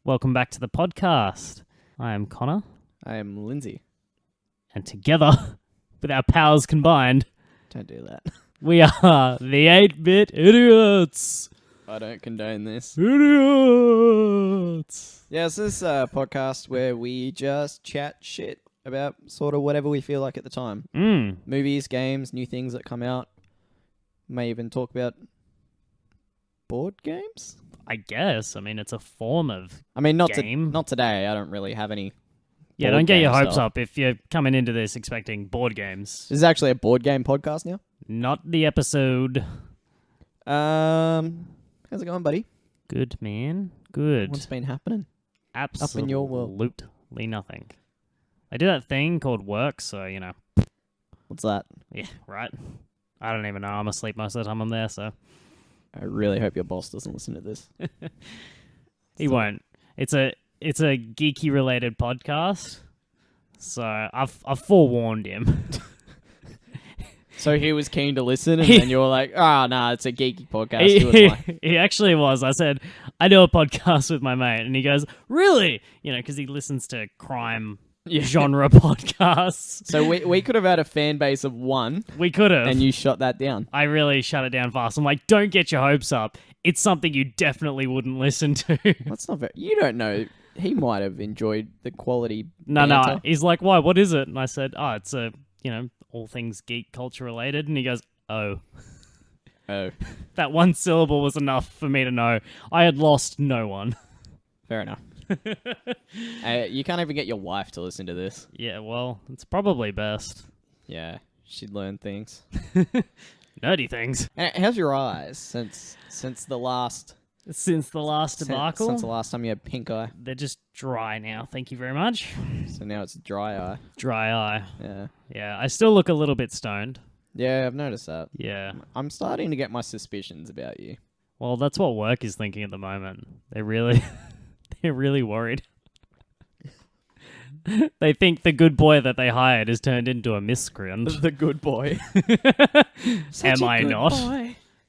Welcome back to the podcast. I am Connor. I am Lindsay. And together, with our powers combined, Don't do that. we are the 8-Bit Idiots. I don't condone this. Idiots. Yeah, so this is a podcast where we just chat shit about sort of whatever we feel like at the time. Movies, games, new things that come out. May even talk about board games? I guess. I mean, it's a form of not game. not today. I don't really have any. Yeah, don't get your hopes up if you're coming into this expecting board games. This is actually a board game podcast now. Not the episode. How's it going, buddy? Good, man. Good. What's been happening? Absolutely up in your world? Absolutely nothing. I do that thing called work, so, you know. What's that? Yeah, right. I don't even know. I'm asleep most of the time I'm there, so. I really hope your boss doesn't listen to this. He won't. It's a geeky related podcast, so I've forewarned him. So he was keen to listen, and then you were like, nah, it's a geeky podcast. He actually was. I said, I do a podcast with my mate, and he goes, really? You know, because he listens to crime genre podcasts. So we could have had a fan base of one. We could have. And you shot that down. I really shut it down fast. I'm like, don't get your hopes up. It's something you definitely wouldn't listen to. That's not fair. You don't know. He might have enjoyed the quality No. banter. He's like, why? What is it? And I said, it's a, all things geek culture related. And he goes, oh. Oh. That one syllable was enough for me to know I had lost no one. Fair enough. You can't even get your wife to listen to this. Yeah, well, it's probably best. Yeah, she'd learn things. Nerdy things. How's your eyes since the last debacle? Since the last time you had pink eye. They're just dry now. Thank you very much. So now it's dry eye. Dry eye. Yeah. Yeah, I still look a little bit stoned. Yeah, I've noticed that. Yeah. I'm starting to get my suspicions about you. Well, that's what work is thinking at the moment. They're really worried. They think the good boy that they hired has turned into a miscreant. The good boy. Am I not?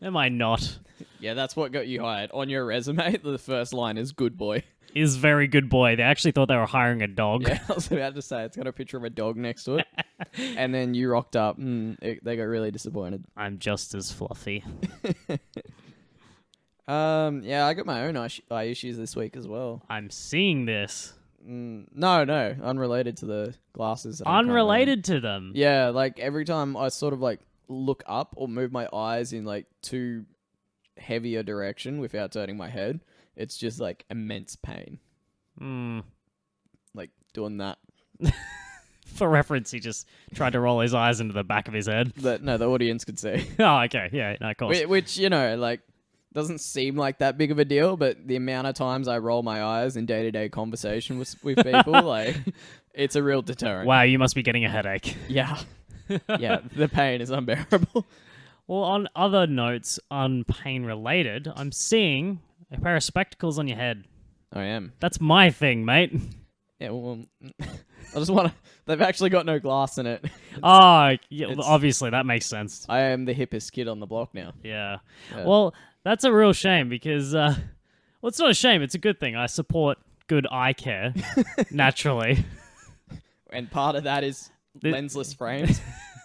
Am I not? Yeah, that's what got you hired. On your resume, the first line is good boy. Is very good boy. They actually thought they were hiring a dog. Yeah, I was about to say, it's got a picture of a dog next to it. And then you rocked up, they got really disappointed. I'm just as fluffy. Yeah, I got my own eye issues this week as well. I'm seeing this. No, unrelated to the glasses. Unrelated to them? Yeah, like every time I sort of like look up or move my eyes in like too heavier direction without turning my head, it's just like immense pain. Like doing that. For reference, he just tried to roll his eyes into the back of his head. The audience could see. Oh, okay. Yeah, no, of course. Which, like, doesn't seem like that big of a deal, but the amount of times I roll my eyes in day-to-day conversation with people, like, it's a real deterrent. Wow, you must be getting a headache. Yeah. Yeah, the pain is unbearable. Well, on other notes, on pain-related, I'm seeing a pair of spectacles on your head. I am. That's my thing, mate. Yeah, well, I just want to... They've actually got no glass in it. Yeah, obviously, that makes sense. I am the hippest kid on the block now. Yeah. Well, that's a real shame because... well, it's not a shame. It's a good thing. I support good eye care, naturally. And part of that is lensless frames.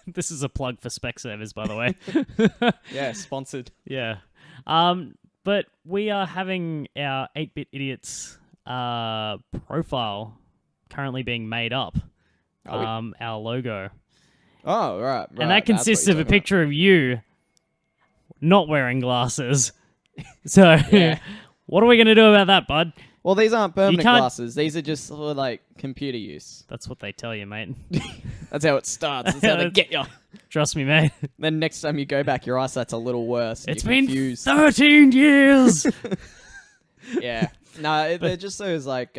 This is a plug for Specsavers, by the way. Yeah, sponsored. Yeah. But we are having our 8-Bit Idiots profile currently being made up. Our logo. Oh, right. And that consists of a picture of you not wearing glasses. So, what are we going to do about that, bud? Well, these aren't permanent glasses. These are just sort of like computer use. That's what they tell you, mate. That's how it starts. That's how they get you. Trust me, mate. Then next time you go back, your eyesight's a little worse. It's been 13 years! Yeah. No, they're just those like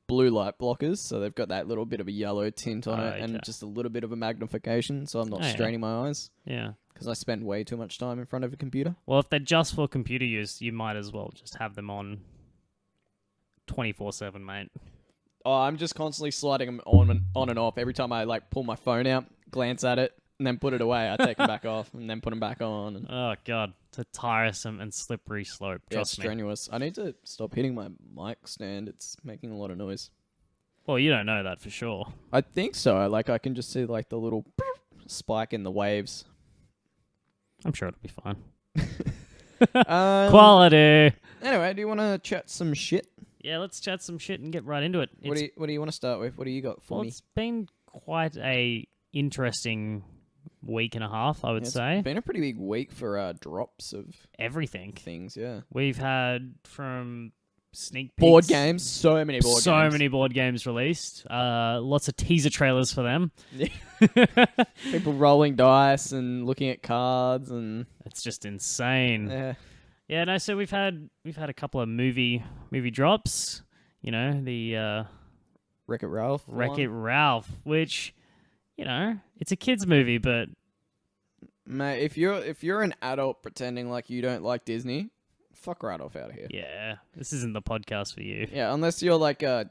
blue light blockers. So they've got that little bit of a yellow tint on it and just a little bit of a magnification. So I'm not straining my eyes. Yeah. Because I spend way too much time in front of a computer. Well, if they're just for computer use, you might as well just have them on 24/7, mate. Oh, I'm just constantly sliding them on and off. Every time I like pull my phone out, glance at it, and then put it away. I take them back off and then put them back on. And Oh god, it's a tiresome and slippery slope. yeah, it's Trust me. strenuous. I need to stop hitting my mic stand. It's making a lot of noise. Well, you don't know that for sure. I think so. Like I can just see like the little spike in the waves. I'm sure it'll be fine. Um, Quality. Anyway, do you want to chat some shit? Yeah, let's chat some shit and get right into it. What do you want to start with? What do you got for me? It's been quite a interesting week and a half, I would say. It's been a pretty big week for drops of Everything. things. Yeah, We've had from sneak peeks, board games. So many board games. So many board games released. Lots of teaser trailers for them. People rolling dice and looking at cards and It's just insane. yeah. Yeah, no. So we've had a couple of movie drops. You know, the Wreck-It Ralph. Wreck-It Ralph, which, you know, it's a kids movie, but Mate, if you're an adult pretending like you don't like Disney, fuck right off out of here. yeah, this isn't the podcast for you. Yeah, unless you're like a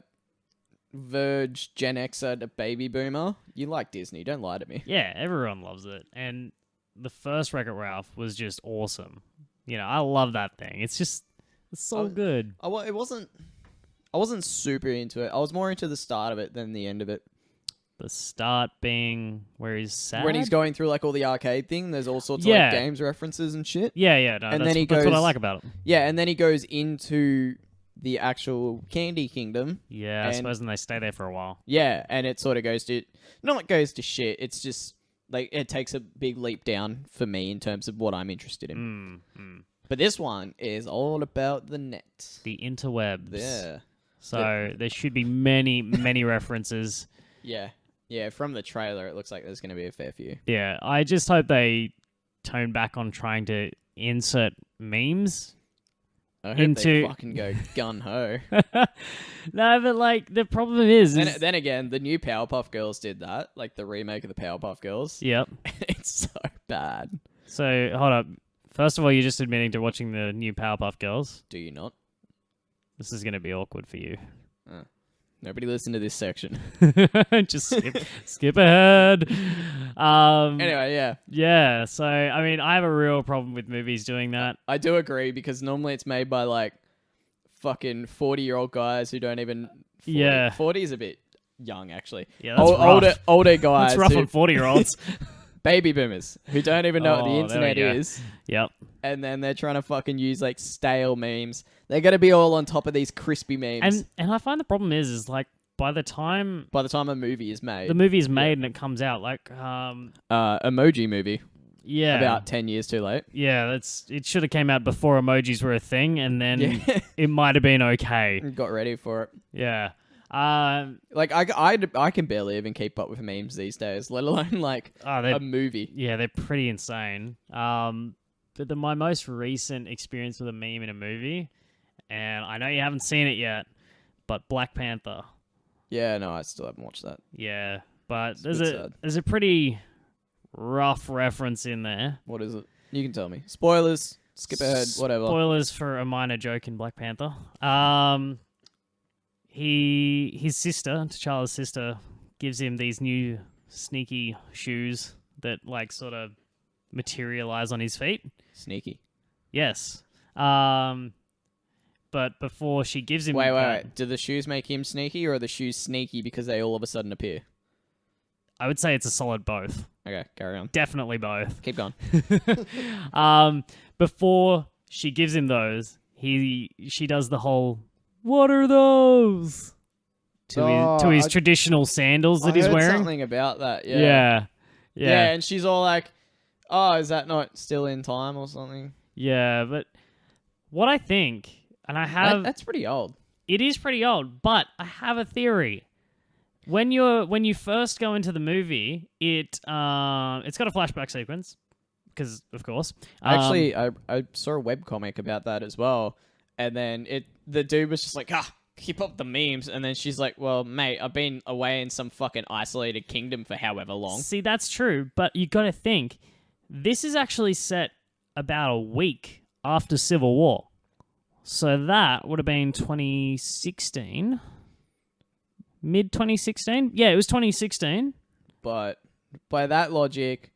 Verge Gen Xer to baby boomer, you like Disney. Don't lie to me. Yeah, everyone loves it, and the first Wreck-It Ralph was just awesome. You know, I love that thing. It's so good. I wasn't super into it. I was more into the start of it than the end of it. The start being where he's sad. When he's going through like all the arcade thing, there's all sorts of Yeah. like games references and shit. Yeah, no, And that's, then he that's what I goes- like about it. Yeah, and then he goes into the actual Candy Kingdom. Yeah, I And- suppose, and they stay there for a while. Yeah, and it sort of goes to not like goes to shit. It's just like it takes a big leap down for me in terms of what I'm interested in. But this one is all about the net. The interwebs. Yeah. So there should be many, many references. Yeah. Yeah, from the trailer, it looks like there's going to be a fair few. Yeah, I just hope they tone back on trying to insert memes. I hope Into- they fucking go gun-ho. No, but like the problem is Then again, the new Powerpuff Girls did that, like the remake of the Powerpuff Girls. Yep. It's so bad. So hold up. First of all, you're just admitting to watching the new Powerpuff Girls. Do you not? This is going to be awkward for you. Nobody listen to this section. Just skip ahead. Anyway, yeah. Yeah, so, I mean, I have a real problem with movies doing that. I do agree because normally it's made by like fucking 40-year-old guys who don't even 40. Yeah. 40 is a bit young actually. Yeah, that's rough. Older guys. It's rough who- on 40-year-olds. baby boomers who don't even know what the Oh, there we internet go. is. Yep. And then they're trying to fucking use like stale memes. They're going to be all on top of these crispy memes And I find the problem is like by the time by the time a movie is made. the movie is made and it comes out, like Emoji movie. yeah, About 10 years too late. yeah, it should have came out before emojis were a thing, and then Yeah. it might have been okay. Got ready for it. Yeah. Like I can barely even keep up with memes these days, let alone like They're a movie. yeah, they're pretty insane. But my most recent experience with a meme in a movie, and I know you haven't seen it yet, but Black Panther. Yeah, no, I still haven't watched that. Yeah, but It's a bit sad. there's a pretty rough reference in there. What is it? You can tell me. Spoilers. Skip ahead. Whatever. Spoilers for a minor joke in Black Panther. His sister, T'Challa's sister, gives him these new sneaky shoes that like sort of materialize on his feet. Sneaky. Yes. But before she gives him Wait. Do the shoes make him sneaky, or are the shoes sneaky because they all of a sudden appear? I would say it's a solid both. Okay, carry on. Definitely both. Keep going. Before she gives him those, she does the whole "What are those?" to his traditional sandals that I he's heard wearing. something about that. Yeah. Yeah, and she's all like, "Oh, is that not still in time or something?" Yeah, but what I think, and I have, That's pretty old. it is pretty old, but I have a theory. When you first go into the movie, it's got a flashback sequence, because of course. Actually, I saw a webcomic about that as well, and then the dude was just like, keep up the memes, and then she's like, well, mate, I've been away in some fucking isolated kingdom for however long. See, that's true, but you got to think, this is actually set about a week after Civil War. So that would have been 2016. Mid 2016? Yeah, it was 2016. But by that logic,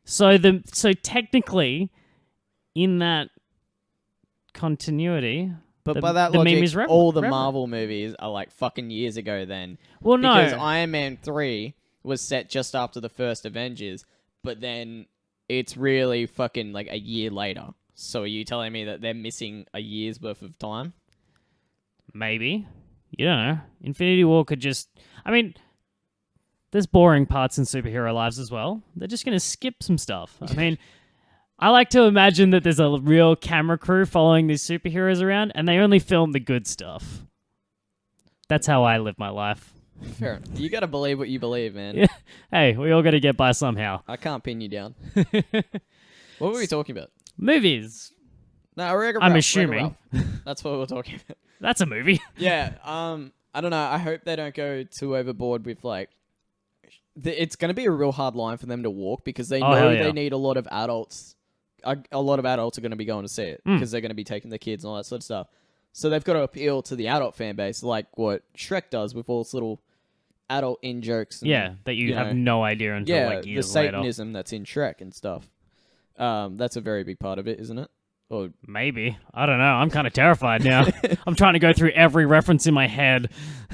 So technically, in that continuity, But the, by that the logic, meme is all the relevant. Marvel movies are like fucking years ago then. Well, no. Because Iron Man 3 was set just after the first Avengers, but then it's really fucking like a year later. So are you telling me that they're missing a year's worth of time? Maybe. You don't know. Infinity War could just... I mean, there's boring parts in superhero lives as well. They're just going to skip some stuff. I mean, I like to imagine that there's a real camera crew following these superheroes around, and they only film the good stuff. That's how I live my life. Fair enough. You gotta believe what you believe, man. Yeah. Hey, we all got to get by somehow. I can't pin you down. What were we talking about? Movies. No, Wreck-It I'm Ralph, assuming. Wreck-It Ralph. That's what we're talking about. That's a movie. Yeah, I don't know. I hope they don't go too overboard with like. It's going to be a real hard line for them to walk because they know hell yeah. they need a lot of adults. A lot of adults are going to be going to see it because they're going to be taking their kids and all that sort of stuff. So they've got to appeal to the adult fan base, like what Shrek does with all its little adult in jokes. And, Yeah, that you have know, no idea until like years the later. Satanism that's in Shrek and stuff. That's a very big part of it, isn't it? Or Maybe. I don't know. I'm kind of terrified now. I'm trying to go through every reference in my head.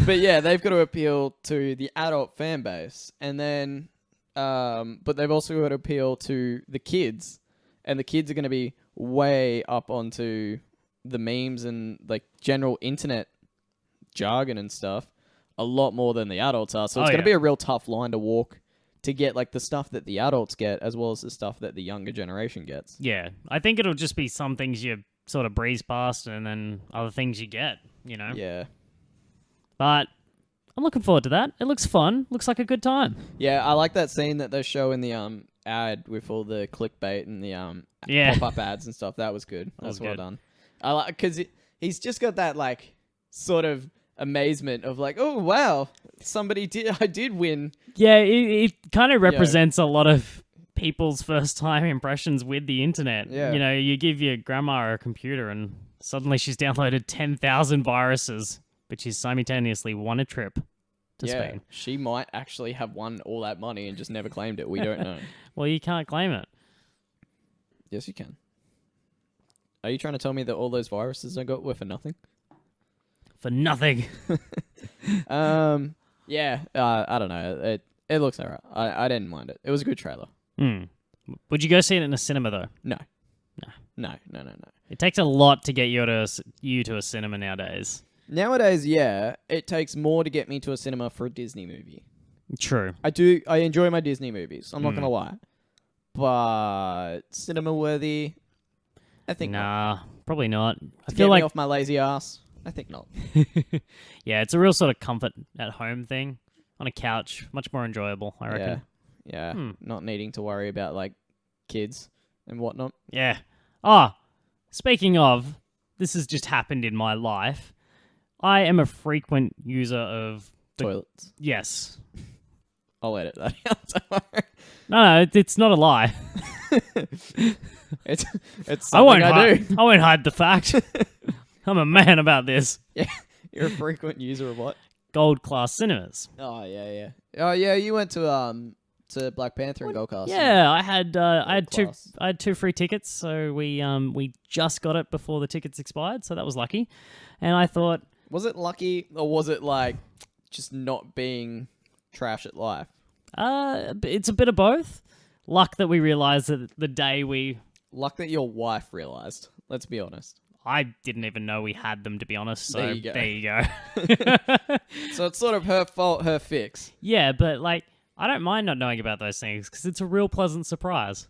But yeah, they've got to appeal to the adult fan base, and then, but they've also got to appeal to the kids, and the kids are going to be way up onto the memes and like general internet jargon and stuff a lot more than the adults are. So it's going to be a real tough line to walk to get like the stuff that the adults get as well as the stuff that the younger generation gets. Yeah, I think it'll just be some things you sort of breeze past and then other things you get, you know? Yeah. But I'm looking forward to that. It looks fun. Looks like a good time. Yeah, I like that scene that they show in the ad with all the clickbait and the pop-up ads and stuff. That was good. That's well done. I like because he's just got that like sort of amazement of like, oh wow, I did win. Yeah, it kind of represents a lot of people's first time impressions with the internet. Yeah. You know, you give your grandma a computer and suddenly she's downloaded 10,000 viruses, but she's simultaneously won a trip to Spain. She might actually have won all that money and just never claimed it. We don't know. Well, you can't claim it. Yes, you can. Are you trying to tell me that all those viruses I got were for nothing? For nothing. Yeah, I don't know. It looks alright. I didn't mind it. It was a good trailer. Would you go see it in a cinema though? No. No. No. It takes a lot to get you to a cinema nowadays. Nowadays, yeah, it takes more to get me to a cinema for a Disney movie. True. I enjoy my Disney movies. I'm not gonna lie, but cinema worthy, I think. Nah, probably not. I To feel get like me off my lazy ass, I think not. yeah, it's a real sort of comfort at home thing on a couch. Much more enjoyable, I reckon. Yeah. Not needing to worry about like kids and whatnot. Yeah. Ah, speaking of, this has just happened in my life. I am a frequent user of Toilets. Yes. I'll edit that out. Don't worry. No, it's not a lie. It's something I do. I won't hide the fact. I'm a man about this. Yeah, you're a frequent user of what? Gold Class Cinemas. Oh yeah. Oh yeah, you went to Black Panther and Gold Class. Yeah, I had Class. two free tickets, so we just got it before the tickets expired, so that was lucky. And I thought, Was it lucky or was it like just not being trash at life? it's a bit of both. Luck that we realized that the day Luck that your wife realized. Let's be honest. I didn't even know we had them, to be honest. So There you go. there you go. So it's sort of her fault, her fix. Yeah, but like, I don't mind not knowing about those things because it's a real pleasant surprise.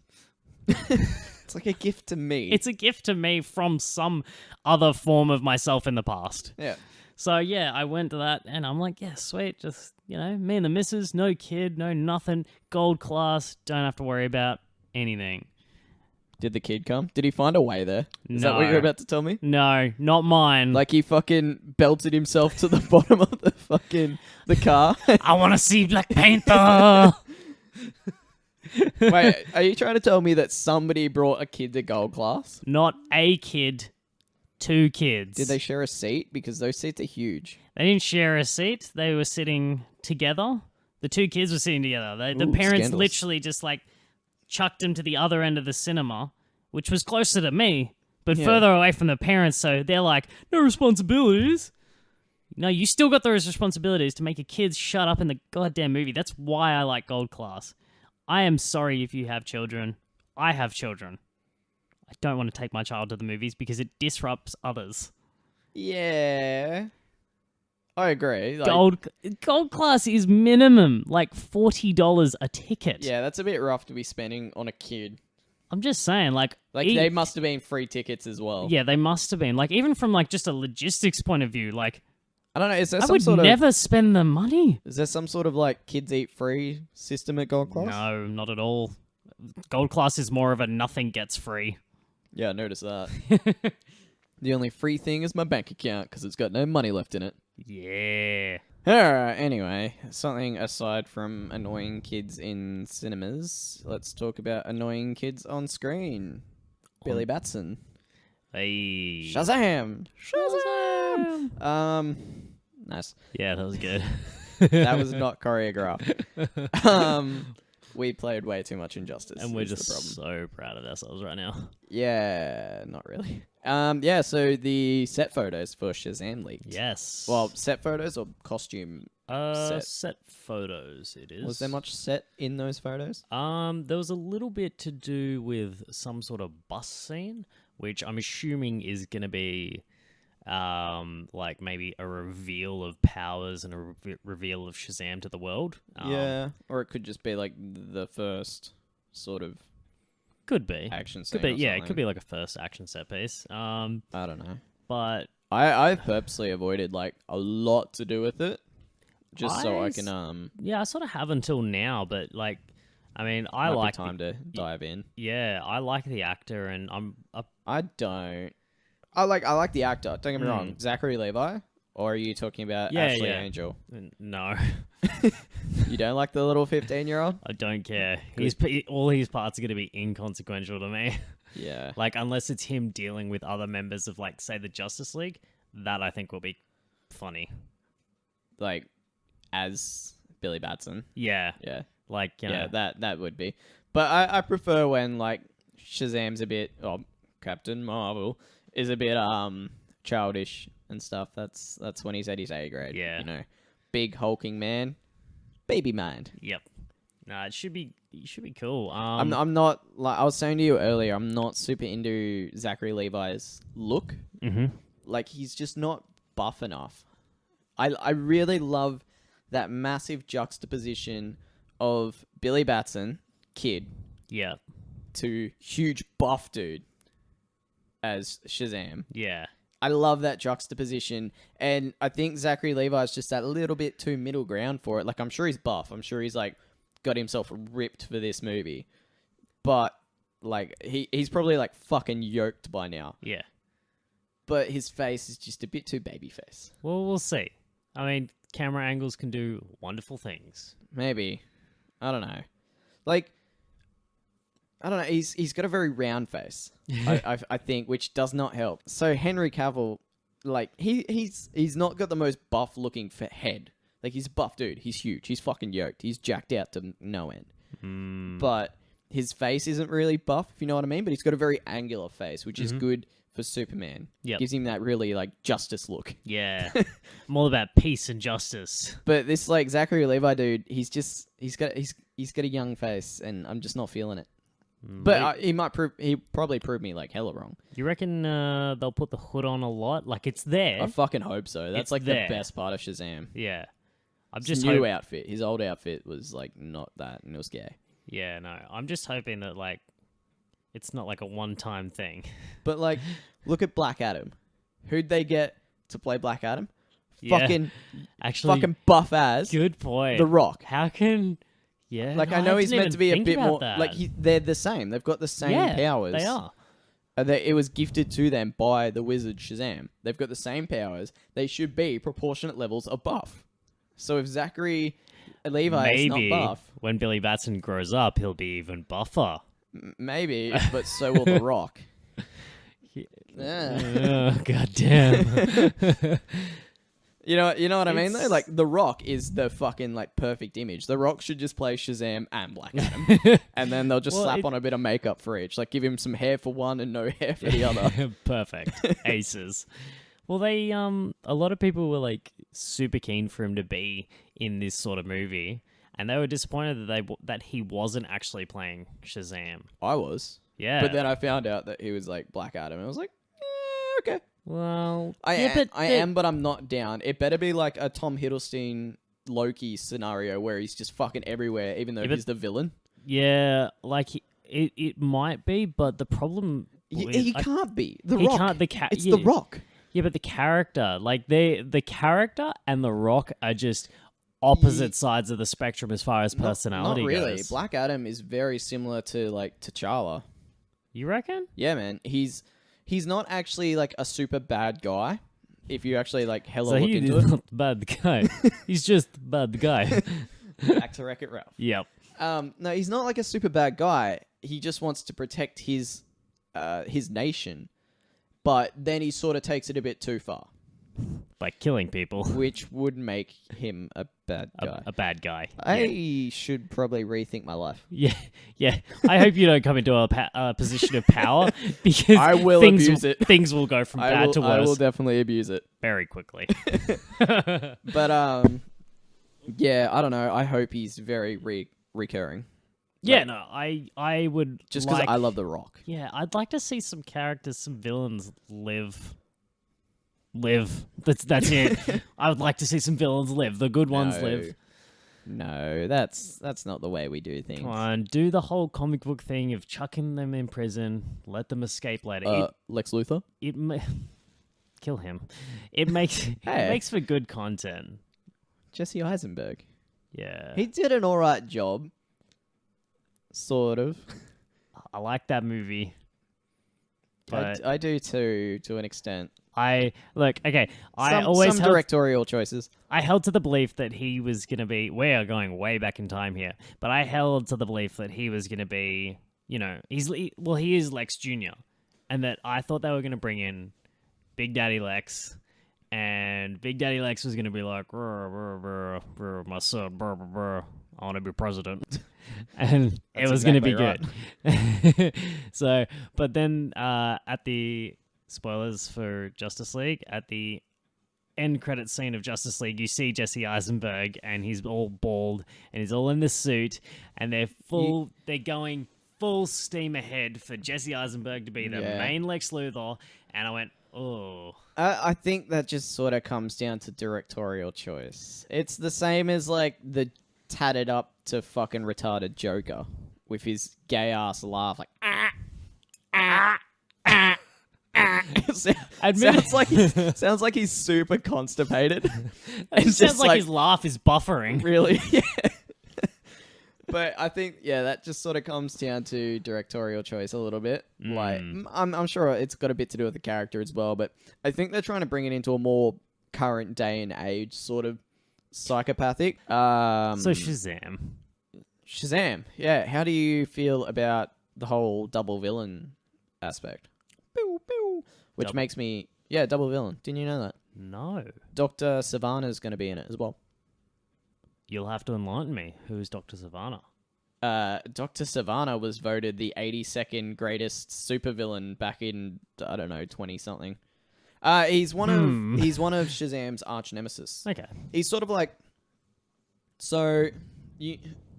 It's like a gift to me. It's a gift to me from some other form of myself in the past. Yeah. So yeah, I went to that and I'm like, yeah, sweet. Just, me and the missus, no kid, no nothing. Gold class, don't have to worry about anything. Did the kid come? Did he find a way there? Is that what No. you're about to tell me? No, not mine. Like he fucking belted himself to the bottom of the car? I want to see Black Panther. Wait, are you trying to tell me that somebody brought a kid to Gold Class? Not a kid, two kids. Did they share a seat? Because those seats are huge. They didn't share a seat. They were sitting together. The two kids were sitting together. The Ooh, parents scandalous. literally just like chucked him to the other end of the cinema, which was closer to me, but Yeah. further away from the parents, so they're like, no responsibilities. No, you still got those responsibilities to make your kids shut up in the goddamn movie. That's why I like Gold Class. I am sorry if you have children. I have children. I don't want to take my child to the movies because it disrupts others. Yeah. I agree. Like, Gold Class is minimum like $40 a ticket. yeah, that's a bit rough to be spending on a kid. I'm just saying, like they must have been free tickets as well. Yeah, they must have been. Like, even from like just a logistics point of view, like I don't know. Is there I some would sort never spend the money. Is there some sort of like kids eat free system at Gold Class? No, not at all. Gold Class is more of a nothing gets free. Yeah, I noticed that. The only free thing is my bank account because it's got no money left in it. Yeah. Alright, anyway, something aside from annoying kids in cinemas, let's talk about annoying kids on screen. Billy Batson. Hey. Shazam! Nice. Yeah, that was good. That was not choreographed. We played way too much Injustice. And we're is the just problem. so proud of ourselves right now. Yeah, not really. Yeah, so the set photos for Shazam leaked. Yes. Well, set photos or costume? set photos it is. Was there much set in those photos? There was a little bit to do with some sort of bus scene, which I'm assuming is going to be like maybe a reveal of powers and a reveal of Shazam to the world. Yeah, or it could just be like the first sort of could be action scene. Could be, or yeah, it something. could be like a first action set piece. I don't know. But I purposely avoided like a lot to do with it, just so I I can yeah, I sort of have until now, but like, I mean, I might be like time to dive in. yeah, I like the actor, and I don't. I like the actor. Don't get me wrong, Zachary Levi. Or are you talking about Yeah, Ashley yeah. Angel? no, You don't like the little 15-year-old? I don't care. All his parts are going to be inconsequential to me. Yeah. Like, unless it's him dealing with other members of, like, say, the Justice League, that I think will be funny. Like, as Billy Batson. Yeah. Yeah. Like, you know, Yeah, that would be. But I prefer when, like, Shazam's a bit... Oh, Captain Marvel is a bit childish and stuff. That's when he's at his A grade. Yeah. You know, big hulking man, baby mind. Yep. No, it should be cool. I'm not, like I was saying to you earlier, I'm not super into Zachary Levi's look. Mm-hmm. Like, he's just not buff enough. I really love that massive juxtaposition of Billy Batson, kid, Yeah. to huge buff dude as Shazam. Yeah. I love that juxtaposition, and I think Zachary Levi is just that little bit too middle ground for it. Like, I'm sure he's buff. I'm sure he's, like, got himself ripped for this movie. But, like, he's probably, like, fucking yoked by now. Yeah. But his face is just a bit too baby face. Well, we'll see. I mean, camera angles can do wonderful things. Maybe. I don't know. Like, I don't know. He's got a very round face, I think, which does not help. So Henry Cavill, like, he's not got the most buff looking head. Like, he's a buff dude. He's huge. He's fucking yoked. He's jacked out to no end. But his face isn't really buff, if you know what I mean. But he's got a very angular face, which is good for Superman. Yep. Gives him that really, like, justice look. Yeah. I'm all about peace and justice. But this, like, Zachary Levi dude, he's got a young face, and I'm just not feeling it. But he probably proved me like hella wrong. You reckon they'll put the hood on a lot? Like, it's there. I fucking hope so. That's It's like there. the best part of Shazam. Yeah. I'm His just new outfit. His old outfit was like not that, and it was gay. Yeah, no. I'm just hoping that, like, it's not like a one-time thing. But like, look at Black Adam. Who'd they get to play Black Adam? Yeah. Fucking buff as Good point. The Rock. How can... Yeah. Like, no, I know he's didn't meant to be a even bit think about more that. like they're the same. They've got the same Yeah, powers. They are. It was gifted to them by the wizard Shazam. They've got the same powers. They should be proportionate levels of buff. So if Zachary Levi is Maybe not buff, when Billy Batson grows up, he'll be even buffer. maybe, but so will The Rock. Oh, God damn. You know what I mean though? It's- Like The Rock is the fucking like perfect image. The Rock should just play Shazam and Black Adam. And then they'll just Well, slap on a bit of makeup for each. Like give him some hair for one and no hair for the other. Perfect. Aces. Well, they a lot of people were like super keen for him to be in this sort of movie, and they were disappointed that he wasn't actually playing Shazam. I was. Yeah. But then I found out that he was like Black Adam and I was like, okay. Well, I yeah, am, but I'm not down. It better be like a Tom Hiddleston Loki scenario where he's just fucking everywhere, even though he's the villain. Yeah, like it might be, but the problem He can't be. The he Rock. can't. It's The Rock. Yeah, but the character, like the character and the Rock are just opposite sides of the spectrum as far as personality Not really. goes. Black Adam is very similar to like T'Challa. You reckon? Yeah, man. He's not actually like a super bad guy. If you actually like hella So look he's into it. not the bad guy. He's just the bad guy. Back to Wreck-It Ralph. Yep. No, he's not like a super bad guy. He just wants to protect his nation, but then he sort of takes it a bit too far, By killing people. which would make him a bad guy. A bad guy. I should probably rethink my life. Yeah, yeah. I hope you don't come into a position of power because I will things, abuse it. Things will go from bad to I will worse definitely abuse it. very quickly. But yeah, I don't know. I hope he's very recurring. Yeah, no, I would Just because like, I love The Rock. Yeah, I'd like to see some characters, some villains live. That's it. I would like to see some villains live. The good ones live. No, that's not the way we do things. Come on, do the whole comic book thing of chucking them in prison, let them escape later. Lex Luthor? Kill him. It makes it makes for good content. Jesse Eisenberg. Yeah, He did an alright job. Sort of. I like that movie. But I do too, to an extent. I Some directorial choices. I held to the belief that he was going to be... We are going way back in time here. But I held to the belief that he was going to be... You know, he is Lex Jr. And that I thought they were going to bring in Big Daddy Lex. And Big Daddy Lex was going to be like, my son, I want to be president. And it was going to be good. So, but then at the... Spoilers for Justice League. At the end credit scene of Justice League, you see Jesse Eisenberg, and he's all bald, and he's all in the suit, and they're going full steam ahead for Jesse Eisenberg to be the main Lex Luthor, and I went, oh. I think that just sort of comes down to directorial choice. It's the same as like the tatted up to fucking retarded Joker with his gay ass laugh, like sounds like he's super constipated. It sounds like his laugh is buffering. Really, yeah. But I think that just sort of comes down to directorial choice a little bit. Like I'm sure it's got a bit to do with the character as well, but I think they're trying to bring it into a more current day and age sort of psychopathic. So Shazam. Yeah. How do you feel about the whole double villain aspect? Pew, pew. Which makes me double villain. Didn't you know that? No. Dr. Savannah's going to be in it as well. You'll have to enlighten me. Who's Dr. Savannah? Dr. Savannah was voted the 82nd greatest supervillain back in, I don't know, 20-something. He's one of Shazam's arch nemesis. Okay. He's sort of like... So,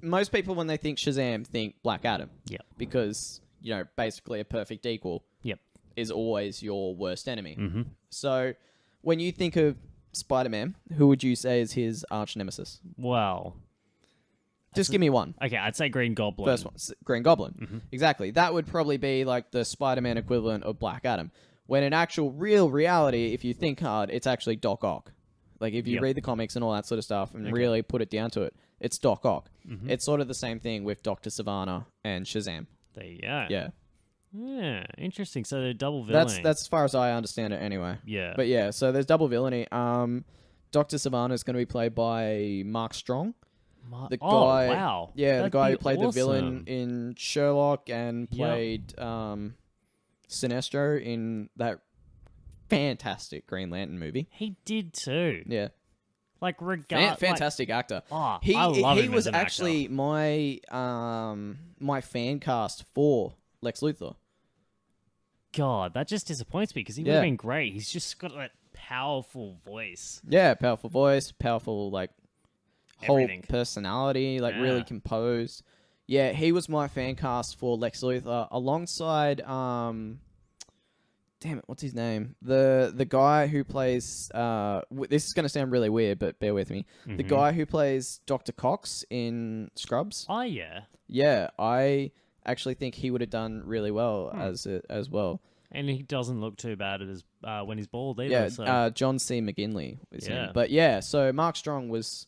most people, when they think Shazam, think Black Adam. Yep. Because, basically a perfect equal. Yep. Is always your worst enemy. Mm-hmm. So, when you think of Spider-Man, who would you say is his arch nemesis? Well... Just give me one. Okay, I'd say Green Goblin. First one, Green Goblin. Mm-hmm. Exactly. That would probably be like the Spider-Man equivalent of Black Adam. When in actual real reality, if you think hard, it's actually Doc Ock. Like if you read the comics and all that sort of stuff and really put it down to it, it's Doc Ock. Mm-hmm. It's sort of the same thing with Dr. Savannah and Shazam. There you go. Yeah. Yeah, interesting. So they're double villainy. That's as far as I understand it anyway. Yeah. But yeah, so there's double villainy. Dr. Savannah is going to be played by Mark Strong. The guy, wow. Yeah, That'd the guy be who played the awesome. villain in Sherlock and played Sinestro in that fantastic Green Lantern movie. He did too. Yeah. Like, Fantastic actor. Oh, He I love he him was as an actor. actually my fan cast for Lex Luthor. God, that just disappoints me because he would have been great. He's just got that powerful voice. Yeah, powerful voice, powerful like whole Everything. personality, like really composed. Yeah, he was my fan cast for Lex Luthor alongside damn it, what's his name? The guy who plays this is going to sound really weird, but bear with me. Mm-hmm. The guy who plays Dr. Cox in Scrubs. Oh yeah. Yeah, I actually think he would have done really well as well. And he doesn't look too bad at his when he's bald either. Yeah, So. John C. McGinley was Yeah. him. But yeah, so Mark Strong was.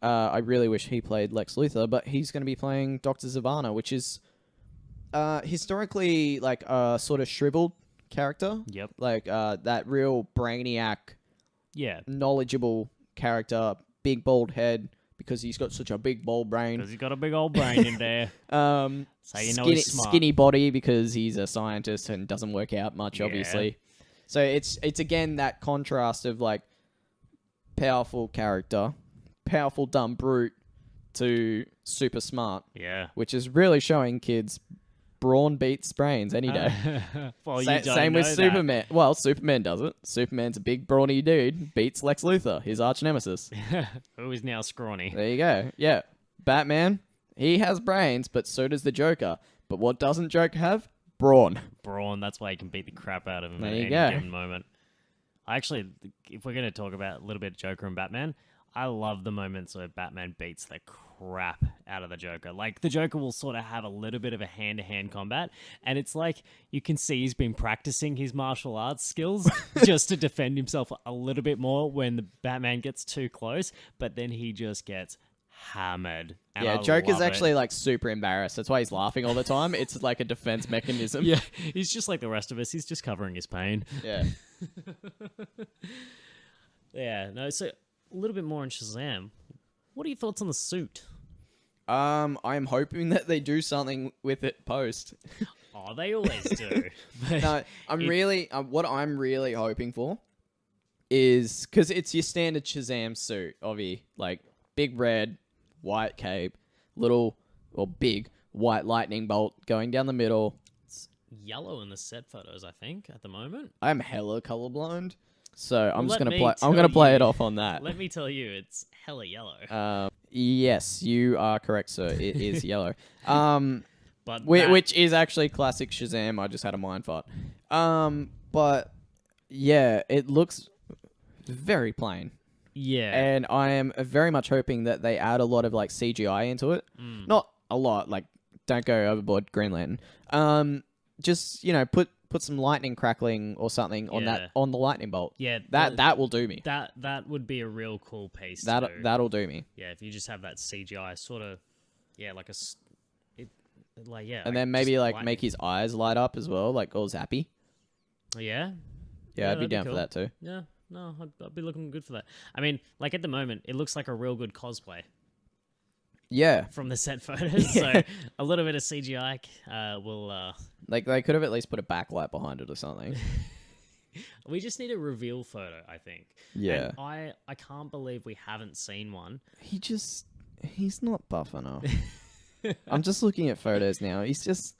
I really wish he played Lex Luthor, but he's going to be playing Dr. Zavanna, which is historically like a sort of shriveled character. Yep. Like that real brainiac, Yeah. knowledgeable character, big bald head because he's got such a big bald brain. Because he's got a big old brain in there. So you know he's smart. Skinny body because he's a scientist and doesn't work out much, Yeah. obviously. So it's again that contrast of like powerful character, powerful dumb brute to super smart, Yeah. which is really showing kids brawn beats brains any day. Well, you don't Same with know that. Superman. Well, Superman does it. Superman's a big brawny dude, beats Lex Luthor, his arch nemesis. Who is now scrawny. There you go. Yeah. Batman, he has brains, but so does the Joker. But what doesn't Joker have? Brawn. Brawn, that's why you can beat the crap out of him There at you any go. given moment. Actually, if we're going to talk about a little bit of Joker and Batman, I love the moments where Batman beats the crap out of the Joker. Like, the Joker will sort of have a little bit of a hand-to-hand combat, and it's like you can see he's been practicing his martial arts skills just to defend himself a little bit more when the Batman gets too close, but then he just gets hammered. And Yeah, I Joker's love it. actually like super embarrassed. That's why he's laughing all the time. It's like a defense mechanism. Yeah, he's just like the rest of us. He's just covering his pain. Yeah. Yeah, no, so a little bit more on Shazam. What are your thoughts on the suit? I'm hoping that they do something with it post. Oh, they always do. But No, what I'm really hoping for is because it's your standard Shazam suit, obvi, like big red, white cape, little or big white lightning bolt going down the middle. it's yellow in the set photos, I think, at the moment. I'm hella colorblind, so I'm just let gonna me play. tell I'm gonna play you- it off on that. Let me tell you, it's hella yellow. Yes, you are correct, sir. It is yellow. But Which is actually classic Shazam. I just had a mind fart. But yeah, it looks very plain. yeah, And I am very much hoping that they add a lot of like CGI into it. Not a lot, like don't go overboard, Green Lantern. Just put some lightning crackling or something on Yeah. on the lightning bolt. yeah, That will do me. that would be a real cool piece. to do. That'll do me. Yeah, if you just have that CGI sort of, yeah, like like yeah, And like, then maybe just like lightning. make his eyes light up as well, like all zappy. Yeah, Yeah, I'd be that'd down cool. for that too. Yeah, no, I'd be looking good for that. I mean, like at the moment, it looks like a real good cosplay Yeah, from the set photos. So a little bit of CGI will. like they could have at least put a backlight behind it or something. We just need a reveal photo, I think. Yeah. And I can't believe we haven't seen one. He's not buff enough. I'm just looking at photos now. He's just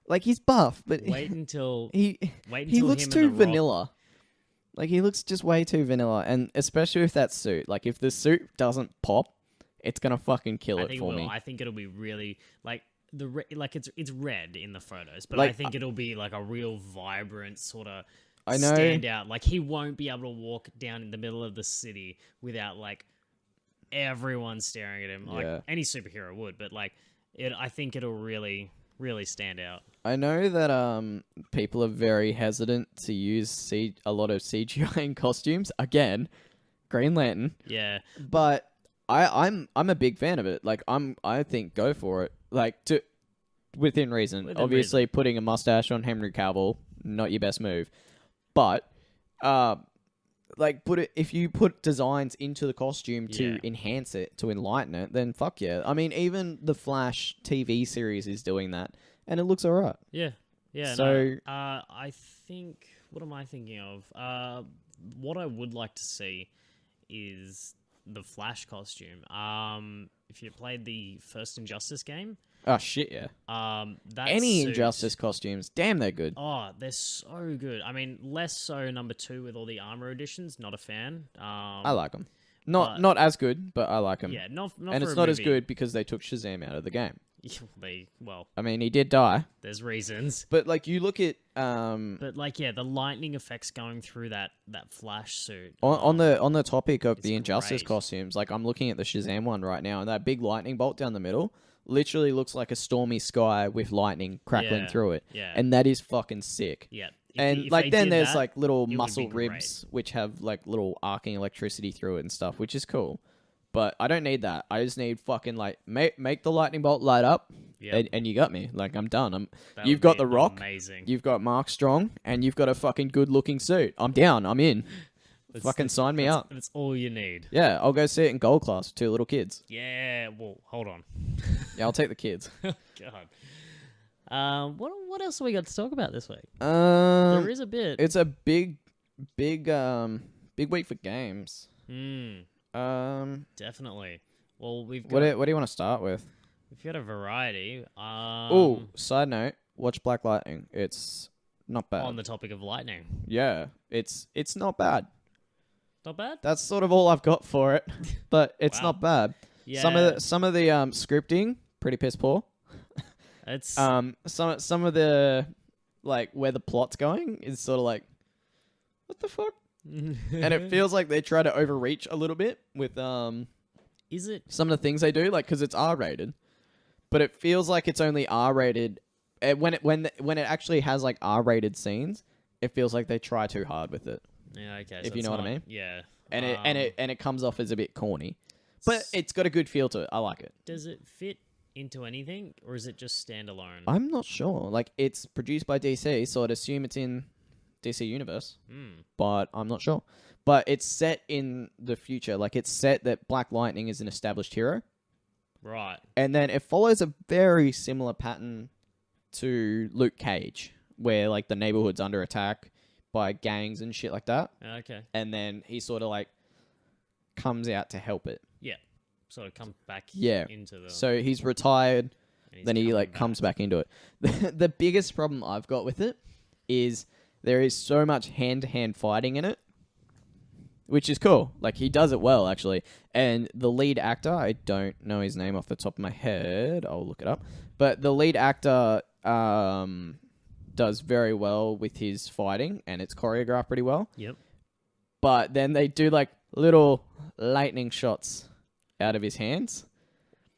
like he's buff, but Wait until he looks him and too The Rock- vanilla. Like he looks just way too vanilla, and especially with that suit. Like if the suit doesn't pop, it's gonna fucking kill I it think for it will. me. I think it'll be really like it's red in the photos, but Like, I think it'll be like a real vibrant sort of I know- stand out. Like he won't be able to walk down in the middle of the city without like everyone staring at him. Like Yeah. any superhero would, but like I think it'll really stand out. I know that people are very hesitant to use a lot of CGI in costumes. Again, Green Lantern. Yeah. But I'm a big fan of it. Like I think go for it. Like within reason. Within Obviously, putting a mustache on Henry Cavill, not your best move. But like if you put designs into the costume to Yeah. enhance it, to enlighten it, then fuck yeah. I mean, even the Flash TV series is doing that, and it looks alright. Yeah. Yeah. So- no, I think what am I thinking of? What I would like to see is the Flash costume. If you played the first Injustice game, Oh shit, yeah. that Any suit- Injustice costumes, damn, they're good. Oh, they're so good. I mean, less so number 2 with all the armor editions. Not a fan. I like them. but- Not as good, but I like them. Yeah, not And for it's a not as movie. good because they took Shazam out of the game. Well, I mean, he did die, there's reasons. but like you look at But like, yeah, the lightning effects going through that Flash suit. on the topic of the Injustice great. costumes, like I'm looking at the Shazam one right now, and that big lightning bolt down the middle literally looks like a stormy sky with lightning crackling Yeah, through it, yeah. and that is fucking sick. Yeah. And if like they then did there's that, like little would muscle be great. ribs which have like little arcing electricity through it and stuff, which is cool. But I don't need that. I just need fucking like make the lightning bolt light up, Yep. and you got me. Like I'm done. That You've would got be the Rock, Amazing. you've got Mark Strong, and you've got a fucking good looking suit. I'm down. I'm in. Fucking sign me up. That's all you need. Yeah, I'll go see it in gold class with 2 little kids. Yeah. Well, hold on. Yeah, I'll take the kids. God. What else have we got to talk about this week? Um, There is a bit. it's a big week for games. Definitely. Well, we've got. What do you want to start with? We've got a variety. Oh, side note, watch Black Lightning. It's not bad. On the topic of lightning. Yeah, it's not bad. Not bad. That's sort of all I've got for it, but it's Wow. not bad. Yeah. Some of the scripting pretty piss poor. It's Some of the like where the plot's going is sort of like, what the fuck? And it feels like they try to overreach a little bit with Is it? some of the things they do, like because it's R rated, but it feels like it's only R rated when it actually has like R rated scenes. It feels like they try too hard with it, Yeah. Okay. if so you it's know what I not- mean. Yeah. and it comes off as a bit corny, but it's got a good feel to it. I like it. Does it fit into anything, or is it just standalone? I'm not sure. Like it's produced by DC, so I'd assume it's in DC Universe, but I'm not sure. But it's set in the future. Like it's set that Black Lightning is an established hero, Right. and then it follows a very similar pattern to Luke Cage, where like the neighborhood's under attack by gangs and shit like that, Okay. and then he sort of like comes out to help it. Yeah. So it comes back. Yeah. Into the. So he's retired. and he's Then he coming like back. comes back into it. The biggest problem I've got with it is there is so much hand-to-hand fighting in it, which is cool. Like he does it well actually. And the lead actor, I don't know his name off the top of my head. I'll look it up. But the lead actor does very well with his fighting, and it's choreographed pretty well. Yep. But then they do like little lightning shots out of his hands.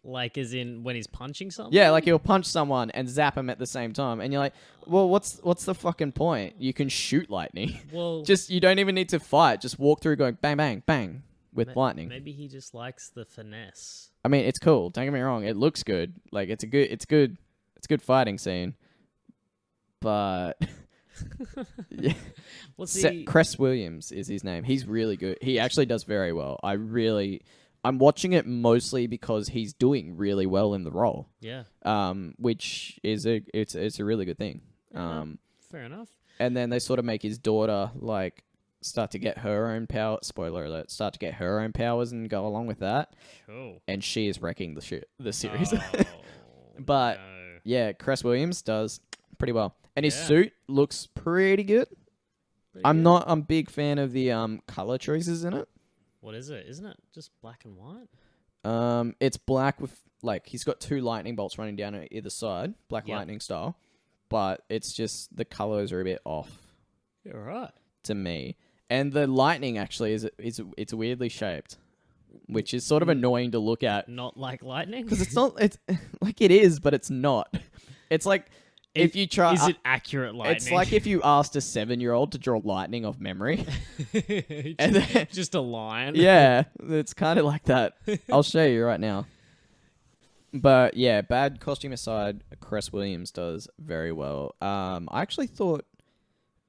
Like as in when he's punching something. Yeah, like he'll punch someone and zap him at the same time, and you're like, "Well, what's the fucking point? You can shoot lightning. Well, Just you don't even need to fight. Just walk through, going bang, bang, bang with lightning. maybe he just likes the finesse. I mean, it's cool. Don't get me wrong. It looks good. Like it's a good fighting scene. But yeah, What's the? Cress Williams is his name. He's really good. He actually does very well. I'm watching it mostly because he's doing really well in the role. Yeah. Which is it's a really good thing. Fair enough. And then they sort of make his daughter like start to get her own power. Spoiler alert! Start to get her own powers and go along with that. Cool. And she is wrecking the series. Oh, But no. yeah, Cress Williams does pretty well, and his Yeah. suit looks pretty good. Pretty I'm good. a big fan of the color choices in it. What is it? Isn't it just black and white? It's black with like he's got 2 lightning bolts running down on either side, black Yep. lightning style, but it's just the colors are a bit off Yeah. Right. to me. And the lightning actually it's weirdly shaped, which is sort of annoying to look at Not like lightning. because it's not. It's like it is, but it's not. It's like if you try. Is it accurate lightning? It's like if you asked a 7-year-old to draw lightning off memory. And then- just a line. Yeah, it's kind of like that. I'll show you right now. But yeah, bad costume aside, Cress Williams does very well. I actually thought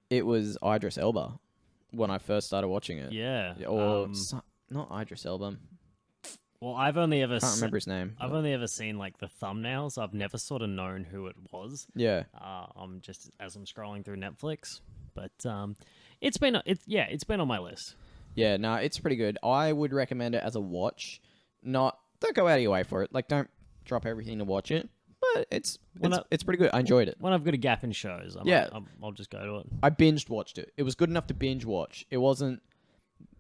it was Idris Elba when I first started watching it. Yeah. Or not Idris Elba. Well, I've only ever Can't remember his name. I've only ever seen like the thumbnails. I've never sort of known who it was. Yeah. I'm just as I'm scrolling through Netflix, but it's been on my list. Yeah, no, it's pretty good. I would recommend it as a watch. Don't go out of your way for it. Like, don't drop everything to watch it. But it's pretty good. I enjoyed it. When I've got a gap in shows, I'll just go to it. I binged watched it. It was good enough to binge watch. It wasn't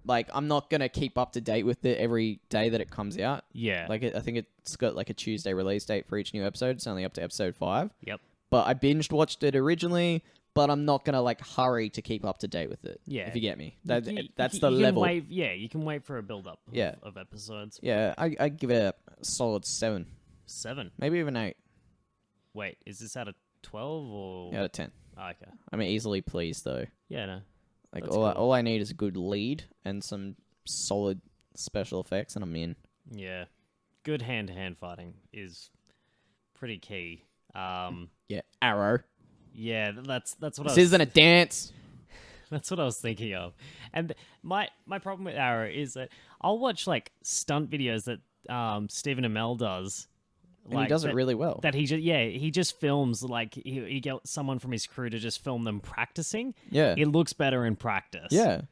like I'm not gonna keep up to date with it every day that it comes out. Yeah. Like I think it's got like a Tuesday release date for each new episode. It's only up to episode 5. Yep. But I binged watched it originally. But I'm not gonna like hurry to keep up to date with it. Yeah. If you get me, You that's can- the you can level. wait- you can wait for a build up. Yeah. Of episodes. Yeah, I give it a solid 7, 7. maybe even 8 Wait, is this out of 12 or? out of 10. Oh, okay. I'm easily pleased though. Yeah, no. Like That's all cool. all I need is a good lead and some solid special effects, and I'm in. Yeah. Good hand-to-hand fighting is pretty key. Yeah, Arrow. Yeah, that's what I This was. isn't a dance. That's what I was thinking of. And my problem with Arrow is that I'll watch like stunt videos that Stephen Amell does. And he does it really well. That he just films like he gets someone from his crew to just film them practicing. Yeah. It looks better in practice. Yeah.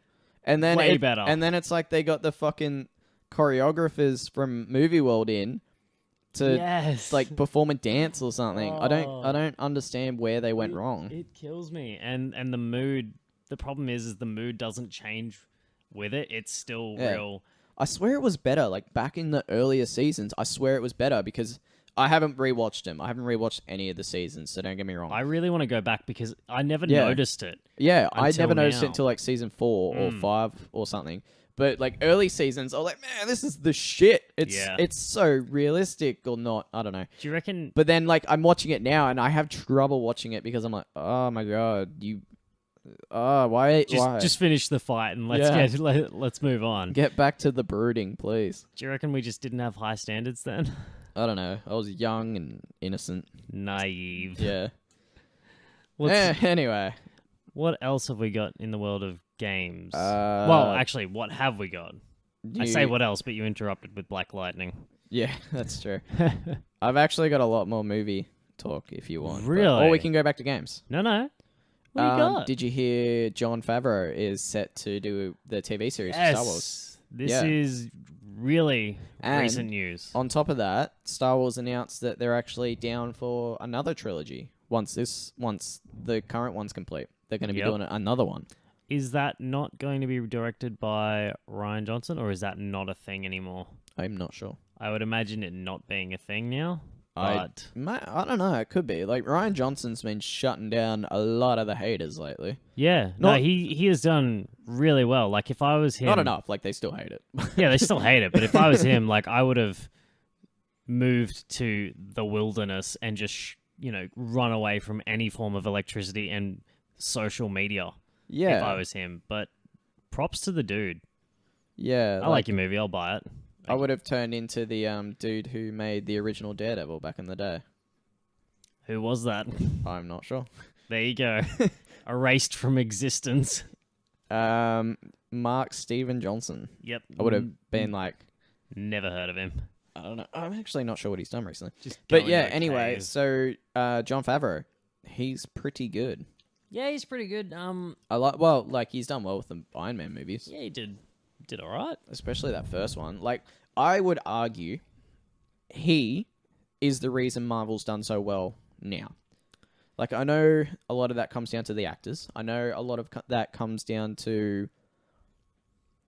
And then Way better. And then it's like they got the fucking choreographers from Movie World in to Yes. like perform a dance or something. I Oh. don't understand where they went wrong. It kills me. And the mood. The problem is the mood doesn't change with it. It's still Yeah. real. I swear it was better. Like back in the earlier seasons, I swear it was better because I haven't rewatched them. I haven't rewatched any of the seasons, so don't get me wrong. I really want to go back because I never Yeah. noticed it. Yeah, I until never noticed it now. until like season 4 or 5 or something. But like early seasons, I was like, man, this is the shit. It's so realistic or not. I don't know. Do you reckon? But then like I'm watching it now and I have trouble watching it because I'm like, oh my god, why? Just finish the fight and let's move on. Get back to the brooding, please. Do you reckon we just didn't have high standards then? I don't know. I was young and innocent. Naive. Yeah. What's, Anyway. What else have we got in the world of games? Uh, well, actually, what have we got? I say you- what else, but you interrupted with Black Lightning. Yeah, that's true. I've actually got a lot more movie talk if you want. Really? Or we can go back to games. No. What do you got? Did you hear Jon Favreau is set to do the TV series for Star Wars? This Yeah. is really And recent news. On top of that, Star Wars announced that they're actually down for another trilogy once the current one's complete. They're going to be Yep. doing another one. Is that not going to be directed by Ryan Johnson, or is that not a thing anymore? I'm not sure. I would imagine it not being a thing now. I But don't know. It could be. Like, Ryan Johnson's been shutting down a lot of the haters lately. yeah, no, he has done really well. Like if I was him, Not enough. Like, they still hate it. Yeah, they still hate it. But if I was him, like I would have moved to the wilderness and just run away from any form of electricity and social media. Yeah. If I was him, but props to the dude. Yeah. I like your movie. I'll buy it. I would have turned into the dude who made the original Daredevil back in the day. Who was that? I'm not sure. There you go. Erased from existence. Mark Steven Johnson. Yep. I would have been like, Never heard of him. I don't know. I'm actually not sure what he's done recently. Just But going yeah, to a anyway, cave. so Jon Favreau, he's pretty good. Yeah, he's pretty good. He's done well with the Iron Man movies, Yeah, he did all right. especially that first one. Like, I would argue he is the reason Marvel's done so well now. Like, I know a lot of that comes down to the actors. I know a lot of that comes down to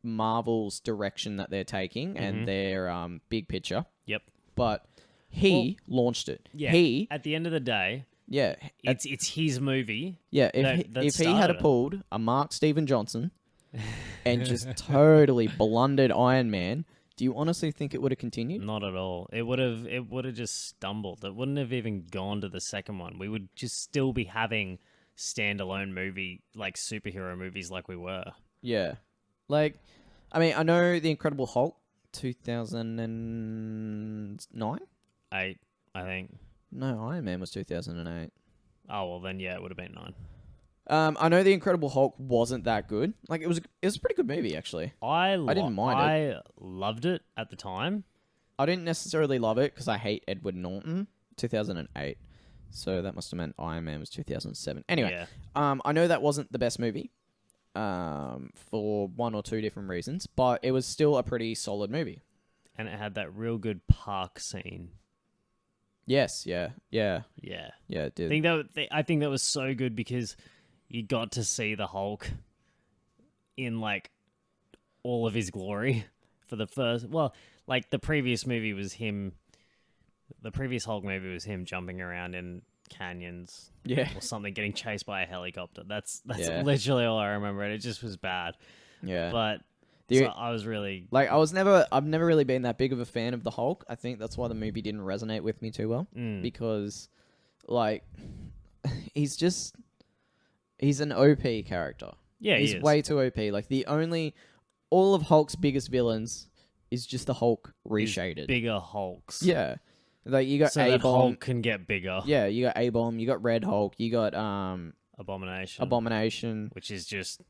Marvel's direction that they're taking and their big picture. Yep. But he launched it. Yeah. He, At the end of the day, yeah, it's his movie. yeah. that If he had started it. pulled a Mark Steven Johnson and just totally blundered Iron Man, do you honestly think it would have continued? Not at all. It would have just stumbled. It wouldn't have even gone to the second one. We would just still be having standalone movie like superhero movies like we were. Yeah. Like, I mean, I know The Incredible Hulk, 2009? 8, I think. No, Iron Man was 2008. Oh well, then yeah, it would have been 9. I know The Incredible Hulk wasn't that good. Like, it was a pretty good movie, actually. I didn't mind I loved it at the time. I didn't necessarily love it because I hate Edward Norton. 2008. So that must have meant Iron Man was 2007. Anyway, Yeah. I know that wasn't the best movie. for one or two different reasons, but it was still a pretty solid movie. And it had that real good park scene. Yes, yeah, Yeah. it did. I think that was so good because you got to see the Hulk in like all of his glory for the first. Well, like the previous movie was him. The previous Hulk movie was him jumping around in canyons, Yeah, or something, getting chased by a helicopter. That's Yeah. literally all I remember, and it just was bad. yeah. But The- so I was really Like I've never really been that big of a fan of the Hulk. I think that's why the movie didn't resonate with me too well because, like, he's an OP character. yeah. He's he is. way too OP. Like all of Hulk's biggest villains is just the Hulk These reshaded. bigger Hulks. Yeah, like you got So that A-Bomb. Hulk can get bigger. Yeah, you got A-Bomb. You got Red Hulk. You got Abomination. which is just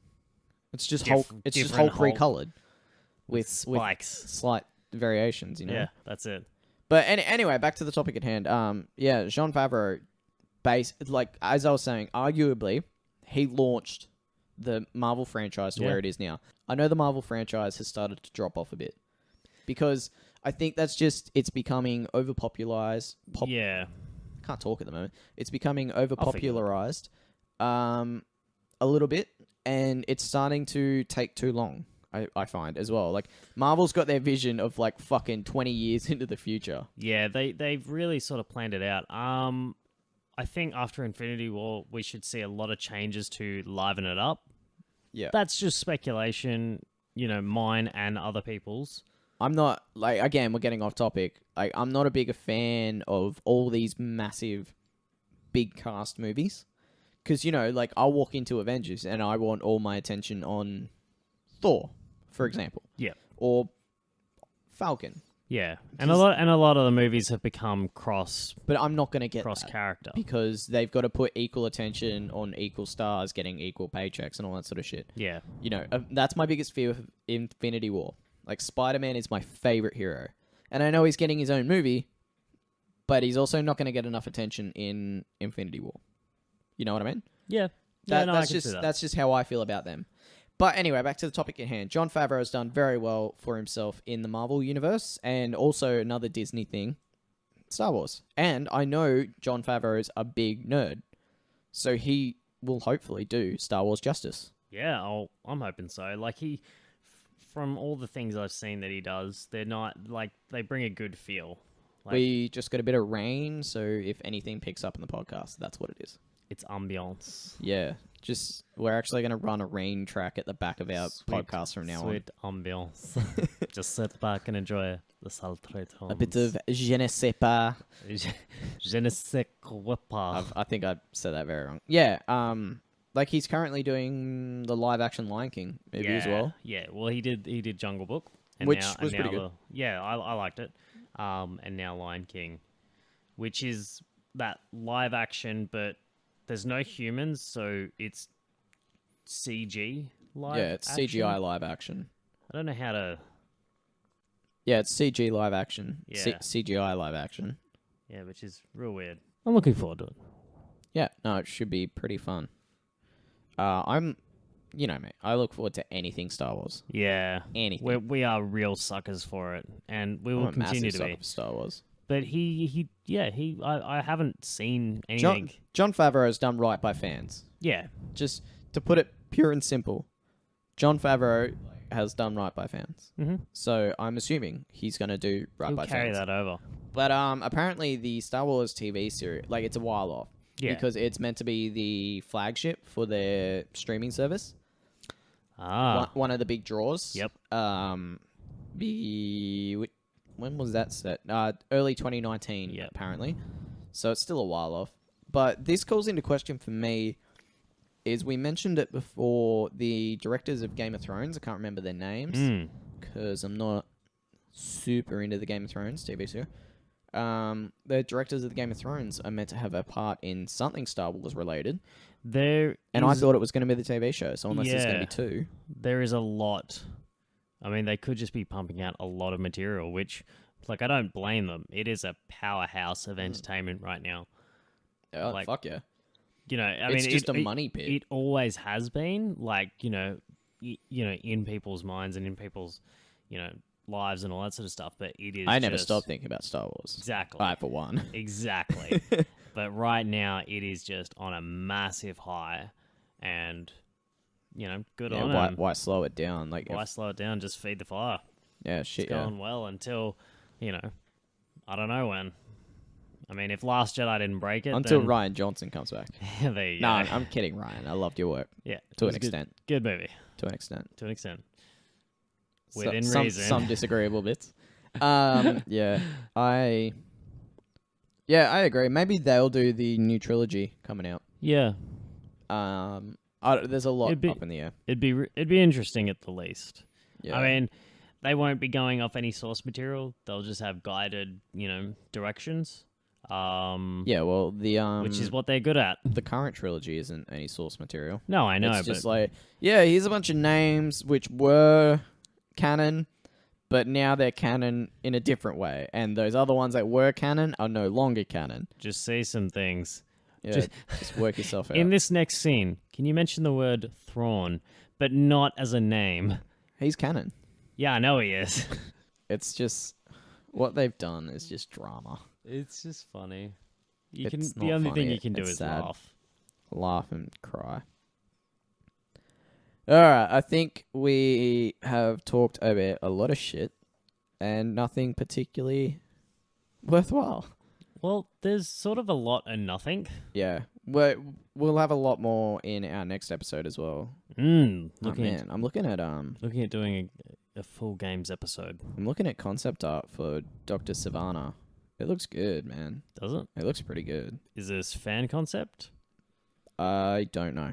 It's just Diff- Hulk. It's just different Hulk Hulk recolored with spikes. slight variations. You know. Yeah, that's it. But anyway, back to the topic at hand. Yeah, Jean Favreau, like as I was saying, arguably he launched the Marvel franchise to Yeah. where it is now. I know the Marvel franchise has started to drop off a bit because I think that's just it's becoming overpopularized. Yeah. Can't talk at the moment. It's becoming figure it overpopularized, a little bit, and it's starting to take too long. I find as well. Like Marvel's got their vision of like fucking 20 years into the future. Yeah, they've really sort of planned it out. I think after Infinity War, we should see a lot of changes to liven it up. Yeah. That's just speculation, mine and other people's. I'm not like again, we're getting off topic. Like I'm not a big fan of all these massive big cast movies. Cuz like I'll walk into Avengers and I want all my attention on Thor, for example. Yeah. Or Falcon. Yeah, and a lot of the movies have become cross But I'm not going to get that character. because they've got to put equal attention on equal stars getting equal paychecks and all that sort of shit. Yeah, That's my biggest fear of Infinity War. Like Spider-Man is my favorite hero. And I know he's getting his own movie, but he's also not going to get enough attention in Infinity War. You know what I mean? yeah. That's just how I feel about them. But anyway, back to the topic at hand. Jon Favreau has done very well for himself in the Marvel universe and also another Disney thing, Star Wars. And I know Jon Favreau is a big nerd, so he will hopefully do Star Wars justice. Yeah, I'm hoping so. Like from all the things I've seen that he does, they're not like they bring a good feel. Like, We just got a bit of rain, so if anything picks up in the podcast, that's what it is. it's ambiance. Yeah, we're actually going to run a rain track at the back of our podcast from now on. Sweet ambiance. Just sit back and enjoy the sultry tones. A bit of je ne sais pas. Je ne sais quoi pas. I think I said that very wrong. Yeah, like he's currently doing the live action Lion King movie as well. Yeah, well, he did Jungle Book, and Which now, was and pretty now good. I liked it. And now Lion King, which is that live action, but there's no humans, so it's CG live. Yeah, it's action. CGI live action. I don't know how to. Yeah, it's CG live action. Yeah. CGI live action. Yeah, which is real weird. I'm looking forward to it. Yeah, no, it should be pretty fun. I'm, mate, I look forward to anything Star Wars. Yeah, Anything. we are real suckers for it, and we will I'm a massive continue to sucker be. for Star Wars. But I haven't seen anything. Jon Favreau has done right by fans. Yeah, Just to put it pure and simple, Jon Favreau has done right by fans. mm-hmm. So I'm assuming he's going to do right He'll by carry fans. that over. But apparently the Star Wars TV series, like it's a while off. Yeah. Because it's meant to be the flagship for their streaming service. One of the big draws. Yep. When was that set? Early 2019, Yep. apparently. So it's still a while off. But this calls into question for me is we mentioned it before, the directors of Game of Thrones. I can't remember their names because I'm not super into the Game of Thrones TV series. The directors of the Game of Thrones are meant to have a part in something Star Wars related. I thought it was going to be the TV show, so unless there's going to be two. There is a lot. I mean, they could just be pumping out a lot of material, which, like, I don't blame them. It is a powerhouse of entertainment right now. Oh, Like- fuck yeah. You know, I It's mean, just a money pit. It always has been, like, you know, in people's minds and in people's, you know, lives and all that sort of stuff. But it is. I never just, stopped thinking about Star Wars. Exactly. I, for one. Exactly. But right now, it is just on a massive high, and you know, good on him. Why slow it down? Like, Why slow it down? Just feed the fire. yeah, shit. It's going well until, you know, I don't know when. I mean, if Last Jedi didn't break it, Until then... Ryan Johnson comes back. There you No, go. I'm kidding, Ryan. I loved your work. Yeah, To it an was extent. Good movie. To an extent. To an extent. So- Within some, reason. Some disagreeable bits. Yeah, I agree. Maybe they'll do the new trilogy coming out. Yeah, There's a lot It'd be- up in the air. it'd be interesting at the least. Yeah. I mean, they won't be going off any source material. They'll just have guided, you know, directions. Yeah, well, Which is what they're good at. the current trilogy isn't any source material. No, I know, It's but just like, yeah, here's a bunch of names which were canon, but now they're canon in a different way, and those other ones that were canon are no longer canon. just say some things. Yeah, just work yourself out. In this next scene, can you mention the word Thrawn, but not as a name? He's canon. Yeah, I know he is. It's just what they've done is just drama. It's just funny. It's The not only thing funny, you can do it's is sad. laugh. Laugh and cry. All right, I think we have talked about a lot of shit and nothing particularly worthwhile. Well, there's sort of a lot and nothing. Yeah, we'll have a lot more in our next episode as well. Looking Man, I'm looking at doing a full games episode. I'm looking at concept art for Dr. Savannah. It looks good, man. Does it? It looks pretty good. Is this fan concept? I don't know.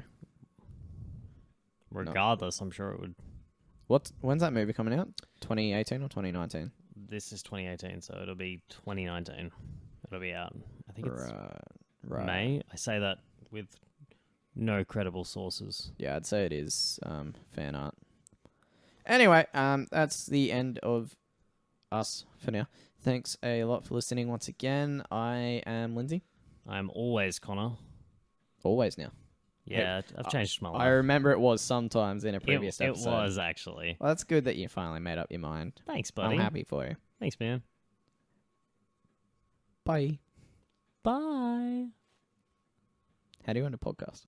Regardless, I'm sure it would. When's that movie coming out? 2018 or 2019? This is 2018, so it'll be 2019. It'll be out. I think it's Right. May. I say that with no credible sources. Yeah, I'd say it is fan art. Anyway, that's the end of us for now. Thanks a lot for listening once again. I am Lindsay. I'm always Connor. Always now. Yeah, I've changed my life. I remember it was sometimes in a previous it episode. was actually. Well, that's good that you finally made up your mind. Thanks, buddy. I'm happy for you. Thanks, man. Bye. Bye. How do you end a podcast?